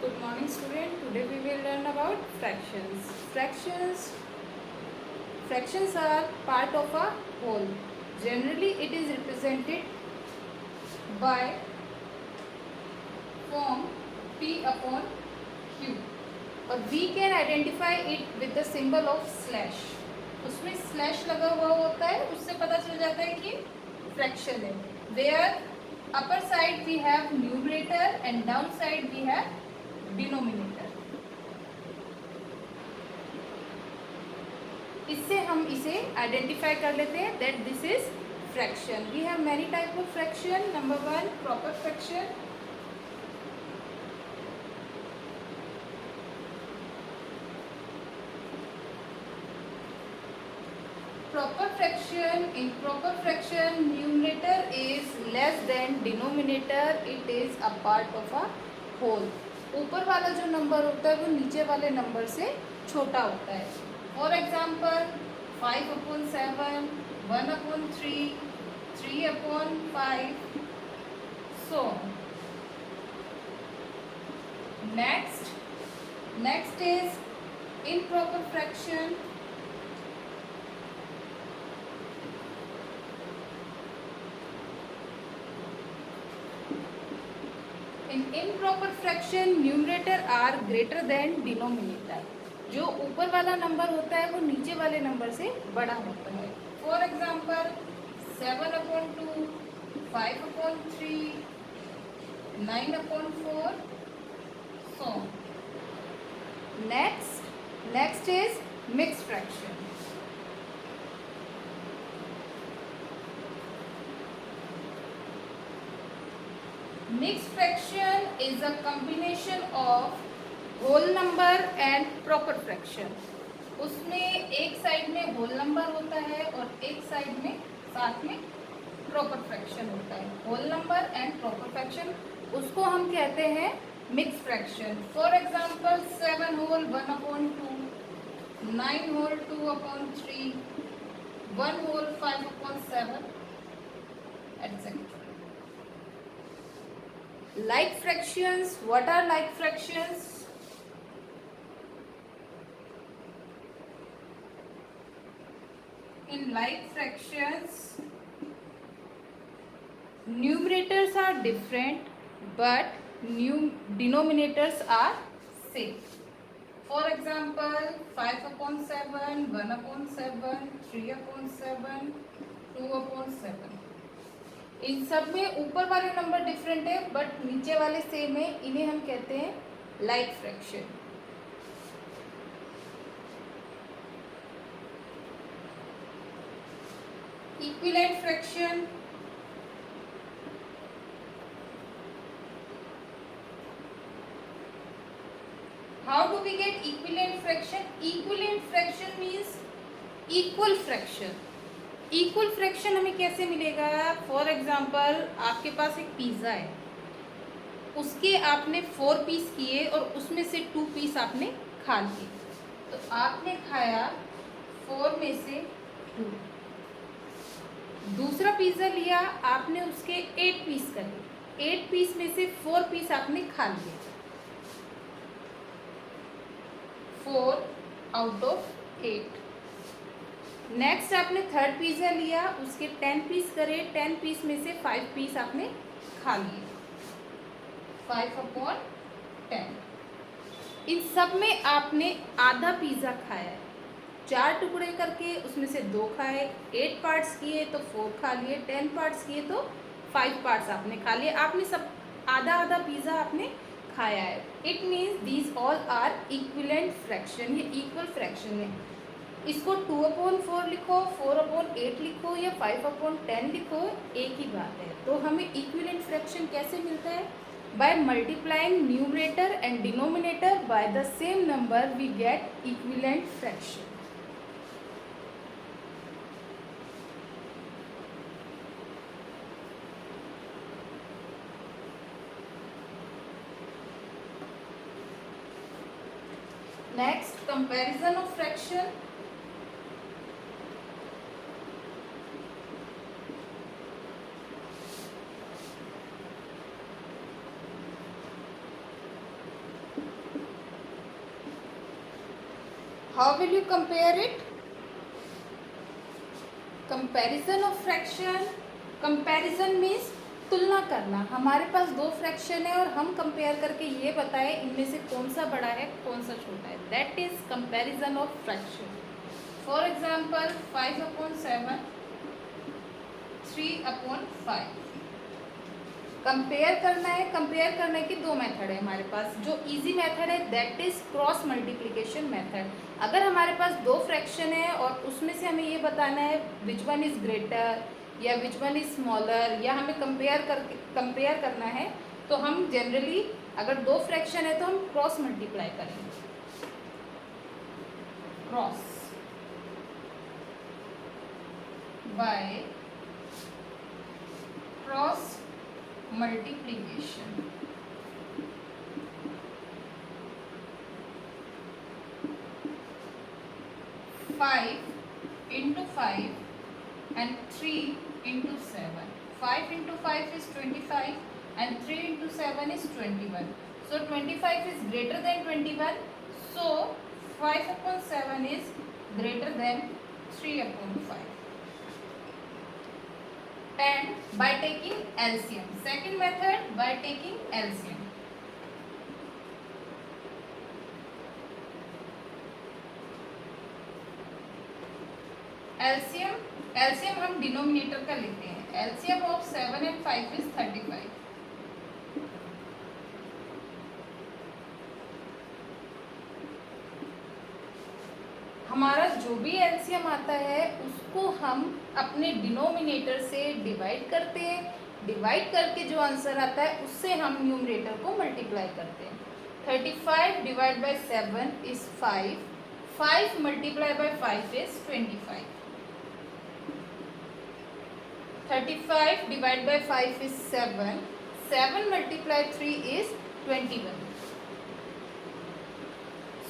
Good morning student. Today we will learn about fractions. Fractions are part of a whole. Generally it is represented by form P upon Q और we can identify it with the symbol of slash. उसमें slash लगा हुआ होता है, उससे पता चल जाता है कि फ्रैक्शन है. Where upper side we have numerator and down side we have denominator. इससे हम इसे आइडेंटिफाई कर लेते हैं that this is fraction. We have many type of fraction. Number 1 proper fraction. Proper fraction. In proper fraction, numerator is less than denominator. It is a part of a whole. ऊपर वाला जो number होता है वो नीचे वाले number से छोटा होता है. For example 5/7, 1/3, 3/5. So next is improper fraction. In improper fraction, numerator are greater than denominator. जो ऊपर वाला नंबर होता है वो नीचे वाले नंबर से बड़ा होता है. For example 7/2, 5/3, 9/4. So next is mixed fraction. Mixed fraction is a combination of whole number and proper fraction. उसमें एक साइड में whole number होता है और एक साइड में साथ में proper fraction होता है. whole number and proper fraction उसको हम कहते हैं mixed fraction. For example 7 whole 1/2, 9 whole 2/3, 1 whole 5/7, etc. Like fractions. What are like fractions? In like fractions, numerators are different but denominators are same. For example 5/7, 1/7, 3/7, 2/7. इन सब में ऊपर वाले number different है but नीचे वाले सेम है. इन्हें हम कहते हैं like fraction. Equivalent fraction. How do we get equivalent fraction? Equivalent fraction means equal fraction. Equal fraction हमें कैसे मिलेगा? फॉर एग्जाम्पल आपके पास एक पिज़्ज़ा है, उसके आपने 4 पीस किए और उसमें से 2 पीस आपने खा लिए. तो आपने खाया 4 में से 2. दूसरा पिज़्ज़ा लिया, आपने उसके 8 पीस करे. 8 पीस में से 4 पीस आपने खा लिए. 4 आउट ऑफ 8. नेक्स्ट आपने थर्ड पिज़्ज़ा लिया, उसके 10 पीस करे. 10 पीस में से 5 पीस आपने खा लिए. 5/10. इन सब में आपने आधा पिज़्ज़ा खाया है. 4 टुकड़े करके उसमें से 2 खाए. 8 पार्ट्स किए तो 4 खा लिए. 10 पार्ट्स किए तो 5 पार्ट्स आपने खा लिए. आपने सब आधा आधा पिज़्ज़ा आपने खाया है. It means these all are equivalent fraction. ये इक्वल फ्रैक्शन है. इसको 2/4 लिखो, 4/8 लिखो या 5/10 लिखो, एक ही बात है. तो हमें इक्विवेलेंट फ्रैक्शन कैसे मिलता है? By multiplying numerator and denominator by the same number we get equivalent fraction. Next comparison of fraction. How will you compare it? Comparison of fraction. Comparison means तुलना करना. हमारे पास दो फ्रैक्शन है और हम कंपेयर करके ये बताएं इनमें से कौन सा बड़ा है कौन सा छोटा है. That is comparison of fraction. For example 5/7, 3/5. Compare करना है. कंपेयर करने की दो मेथड है हमारे पास. जो इजी मेथड है that is cross multiplication method. अगर हमारे पास दो फ्रैक्शन है और उसमें से हमें ये बताना है विच वन इज ग्रेटर या विच वन इज स्मॉलर, या हमें कंपेयर करना है, तो हम जनरली अगर दो फ्रैक्शन है तो हम क्रॉस मल्टीप्लाई करेंगे. Cross by cross multiplication. Five into 5 and 3 into 7. 5 into 5 is 25 and 3 into 7 is 21. So 25 is greater than 21. So 5/7 is greater than 3/5. And by taking LCM. Second method, by taking LCM. LCM हम denominator का लेते हैं. LCM of 7 and 5 is 35. हमारा जो भी LCM आता है उसको हम अपने डिनोमिनेटर से डिवाइड करते हैं. डिवाइड करके जो आंसर आता है उससे हम न्यूमरेटर को मल्टीप्लाई करते हैं. 35 divide by 7 is 5. 5 multiply by 5 is 25. 35 divided by 5 is 7. 7 multiplied 3 is 21.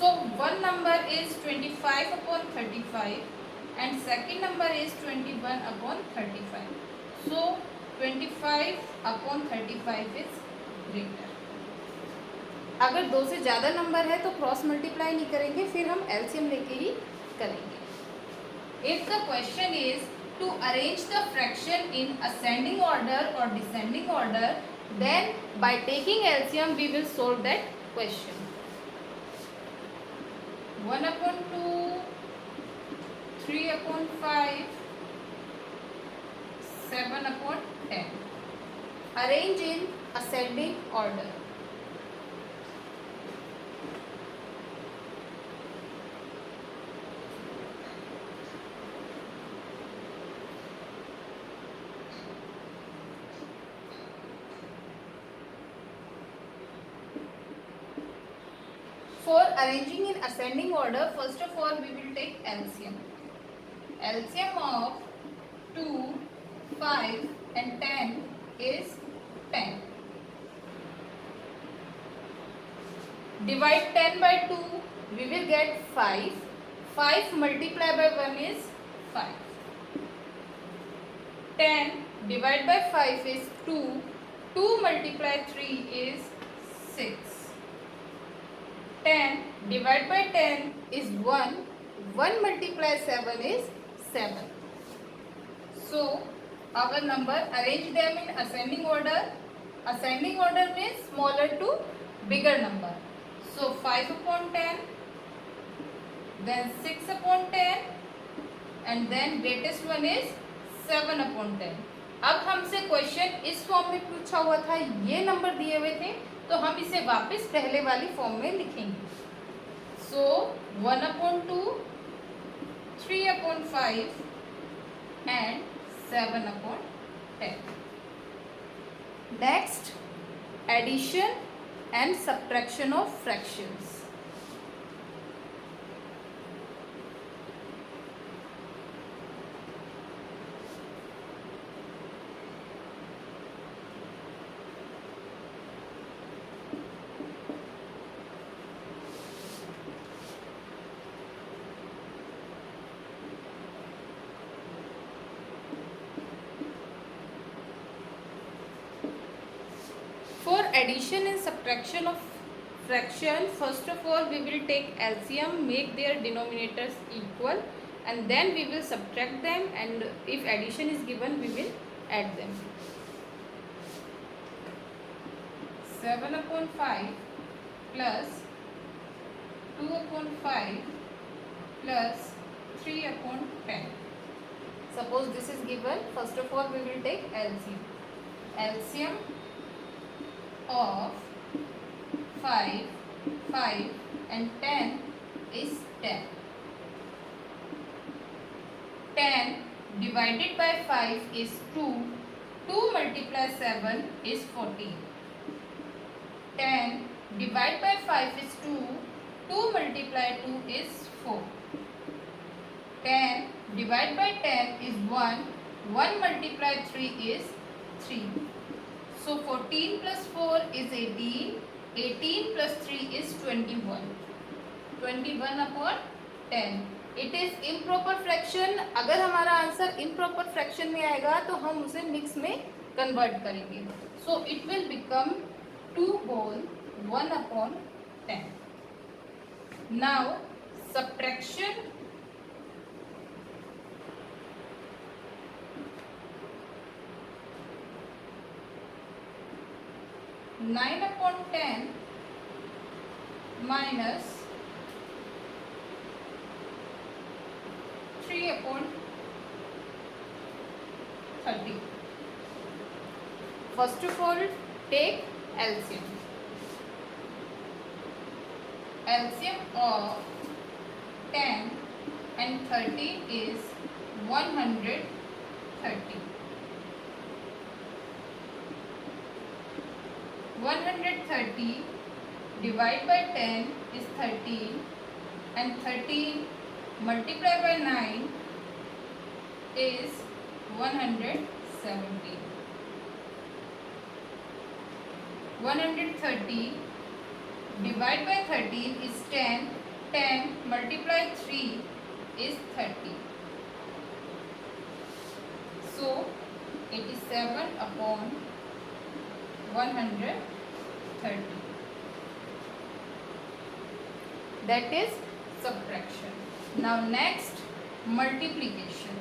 So one number is 25/35 and second number is 21/35. So 25/35 is greater. अगर दो से ज़्यादा नंबर है तो क्रॉस मल्टीप्लाई नहीं करेंगे, फिर हम एलसीएम लेके ही करेंगे. If the question is to arrange the fraction in ascending order or descending order, then by taking LCM we will solve that question. 1/2, 3/5, 7/10. Arrange in ascending order. For arranging in ascending order, first of all we will take LCM. LCM of 2, 5 and 10 is 10. Divide 10 by 2, we will get 5. 5 multiplied by 1 is 5. 10 divided by 5 is 2. 2 multiplied 3 is 6. 10 divided by 10 is 1. 1 multiplied 7 is 7. So our number, arrange them in ascending order. Ascending order means smaller to bigger number. So 5/10, then 6/10 and then greatest one is 7/10. अब हमसे question इस form में पूछा हुआ था, ये number दिए हुए थे, तो हम इसे वापस पहले वाली फॉर्म में लिखेंगे. So 1/2, 3/5 and 7/10. Next, addition and subtraction of fractions. For addition and subtraction of fraction, first of all we will take LCM, make their denominators equal, and then we will subtract them, and if addition is given we will add them. 7/5 plus 2/5 plus 3/10. Suppose this is given, first of all we will take LCM. LCM of 5, 5 and 10 is 10. 10 divided by 5 is 2. 2 multiply 7 is 14. 10 divided by 5 is 2. 2 multiply 2 is 4. 10 divided by 10 is 1. 1 multiply 3 is 3. So 14 plus 4 is 18. 18 plus 3 is 21. 21/10. It is improper fraction. अगर हमारा answer improper fraction में आएगा तो हम उसे mix में convert करेंगे. So it will become 2 whole 1/10. Now subtraction. Nine upon 10 minus 3/30. First of all, take LCM. LCM of 10 and 30 is 130. 130 divided by 10 is 13, and 13 multiplied by 9 is 170. 130 divided by 13 is 10. 10 multiplied 3 is 30. So 87/130. That is subtraction. Now next, multiplication.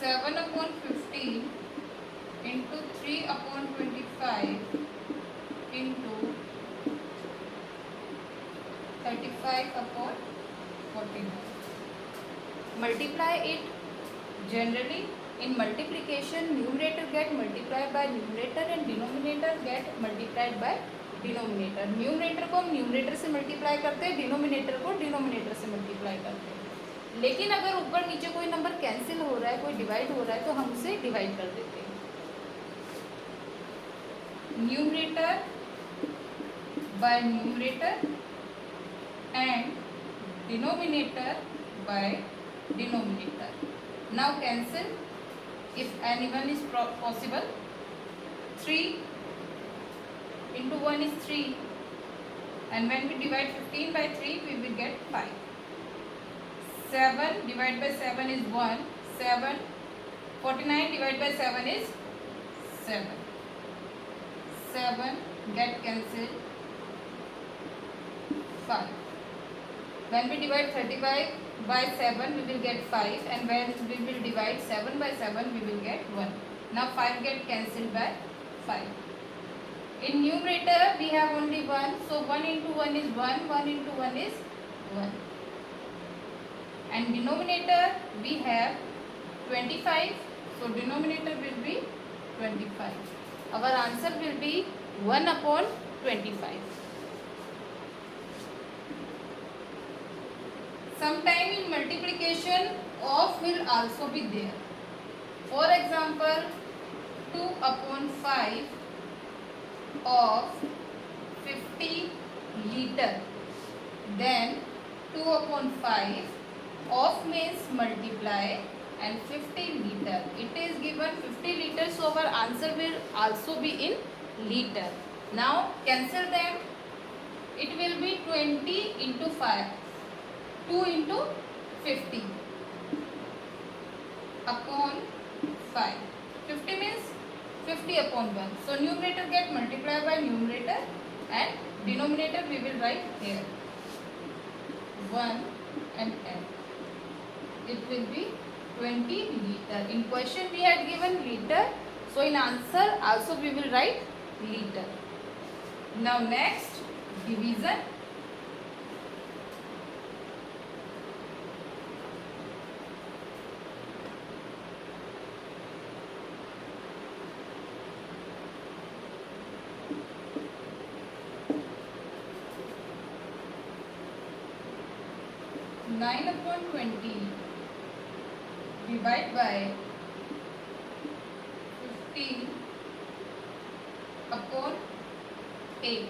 Seven upon 15 into 3/25 into 35/49. Multiply it. Generally in multiplication, numerator get multiplied by numerator and denominator get multiplied by denominator. Numerator को हम numerator से multiply करते हैं, denominator को denominator से multiply करते हैं. लेकिन अगर ऊपर नीचे कोई नंबर कैंसिल हो रहा है, कोई डिवाइड हो रहा है, तो हम उसे डिवाइड कर देते हैं. Numerator by numerator and denominator by denominator. Now cancel if anyone is possible. 3 into 1 is 3, and when we divide 15 by 3 we will get 5. 7 divided by 7 is 1. 7. 49 divided by 7 is 7. 7 get cancelled. 5. When we divide 35 by 7 we will get 5, and when we will divide 7 by 7 we will get 1. Now 5 get cancelled by 5. In numerator we have only 1, so 1 into 1 is 1, 1 into 1 is 1. And denominator we have 25, so denominator will be 25. Our answer will be 1/25. Sometime in multiplication off will also be there. For example, 2/5 of 50 liter. Then 2/5 of means multiply and 50 liter. It is given 50 liters, so our answer will also be in liter. Now cancel them. It will be 20 into 5, 2 into 50 upon 5. 50 means 50 upon 1. So numerator get multiplied by numerator and denominator we will write here 1 and n. It will be 20 liter. In question we had given liter, so in answer also we will write liter. Now next division. Nine upon 20 divide by 15 upon 8.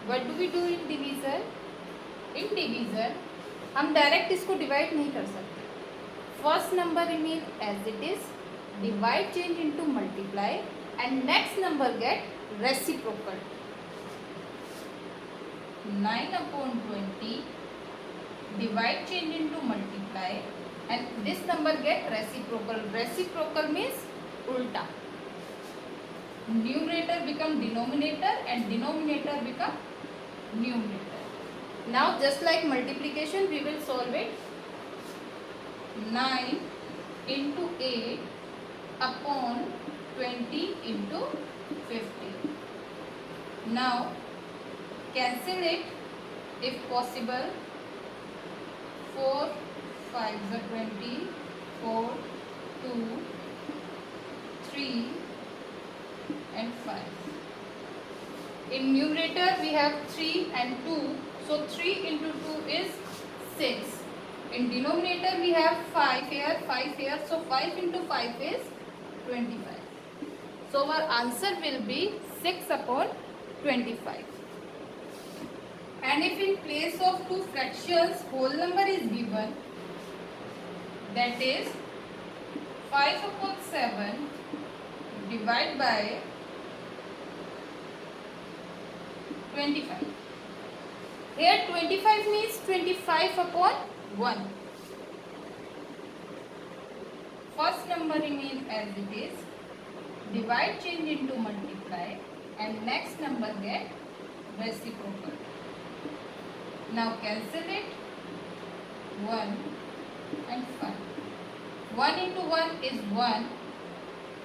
What do we do in divisor? In divisor हम direct इसको divide नहीं कर सकते. First number remain as it is, divide change into multiply and next number get reciprocal. 9 upon 20 divide change into multiply and this number get reciprocal. Reciprocal means ulta. Numerator become denominator and denominator become numerator. Now just like multiplication we will solve it. 9 into 8 upon 20 into 50. Now cancel it if possible. 4 5 is 20, 4 2 3 and 5. In numerator we have 3 and 2, so 3 into 2 is 6. In denominator we have 5 here, 5 here, so 5 into 5 is 25. So our answer will be 6 upon 25. And if in place of two fractions whole number is given, that is 5 upon 7 divided by 25. Here 25 means 25 upon 1. First number remain as it is, divide change into multiply and next number get reciprocal. Now cancel it. 1 and 5. 1 into 1 is 1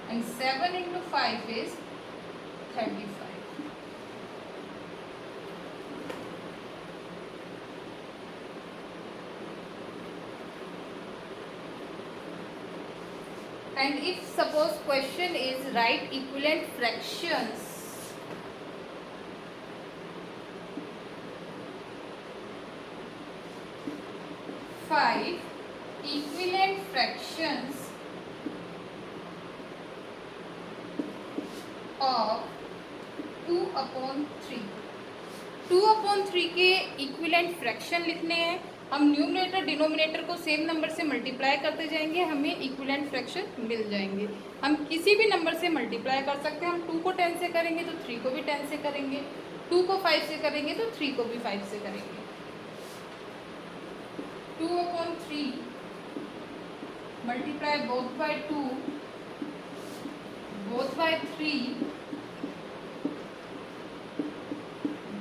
and 7 into 5 is 35. And if suppose question is write equivalent fractions, five equivalent fractions of 2 upon 3. 2 upon 3 के equivalent fraction लिखने हैं. हम numerator denominator को same number से multiply करते जाएंगे, हमें equivalent fraction मिल जाएंगे. हम किसी भी नंबर से मल्टीप्लाई कर सकते हैं. हम 2 को 10 से करेंगे तो 3 को भी 10 से करेंगे, 2 को 5 से करेंगे तो 3 को भी 5 से करेंगे. 2 upon 3 multiply both by 2, both by 3,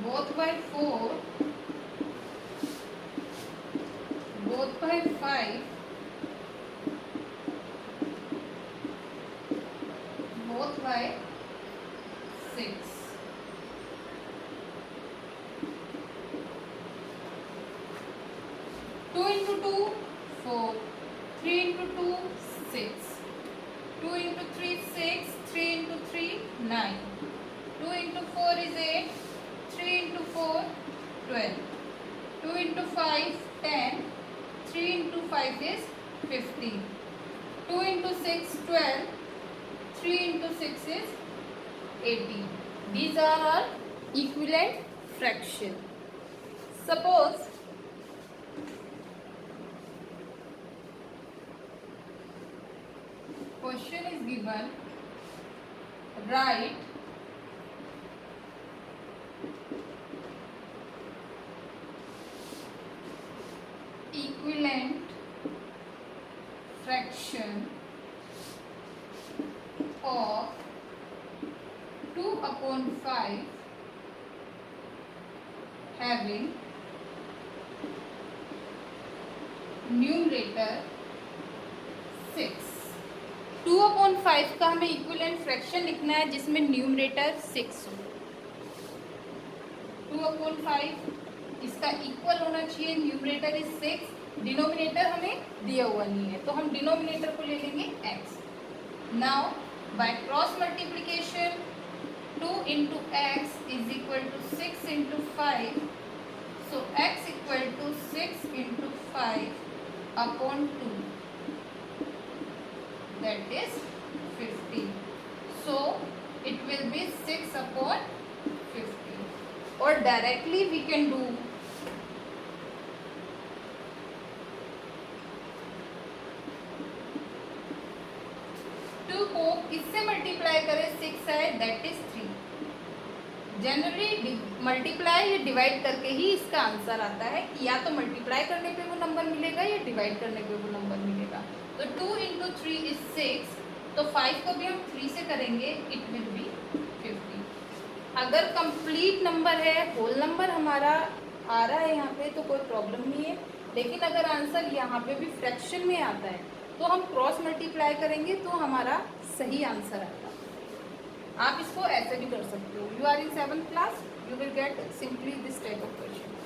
both by 4, both by 5, both by 6. Two into 2 4, 3 into 2 6, 2 into 3 6, 3 into 3 9, 2 into 4 is 8, 3 into 4 12, 2 into 5 10, 3 into 5 is 15, 2 into 6 12, 3 into 6 is 18. These are our equivalent fraction. Suppose question is given, write fraction of 2/5 having numerator 6। 2/5 का हमें equivalent fraction लिखना है जिसमें numerator 6 हो। 2/5 इसका equal होना चाहिए, numerator is 6, denominator हमें दिया हुआ नहीं है तो हम डिनोमिनेटर को ले लेंगे x। Now by cross multiplication 2 into x is equal to 6 into 5, so x equal to 6 into 5 upon 2, that is 50, so it will be 6 upon 50, or directly we can do 2 को इससे मल्टीप्लाई करें 6 है, that is 3। Generally multiply या divide करके ही इसका answer आता है कि या तो मल्टीप्लाई करने पे वो नंबर मिलेगा या डिवाइड करने पे वो नंबर मिलेगा। तो 2 into 3 is 6, तो 5 को भी हम 3 से करेंगे, इट विल बी 50। अगर कंप्लीट नंबर है, होल नंबर हमारा आ रहा है यहाँ पे तो कोई प्रॉब्लम नहीं है, लेकिन अगर आंसर यहाँ पे भी फ्रैक्शन में आता है तो हम क्रॉस मल्टीप्लाई करेंगे तो हमारा सही आंसर आएगा। आप इसको ऐसे भी कर सकते हो। You are in 7th class, you will get simply this type of question.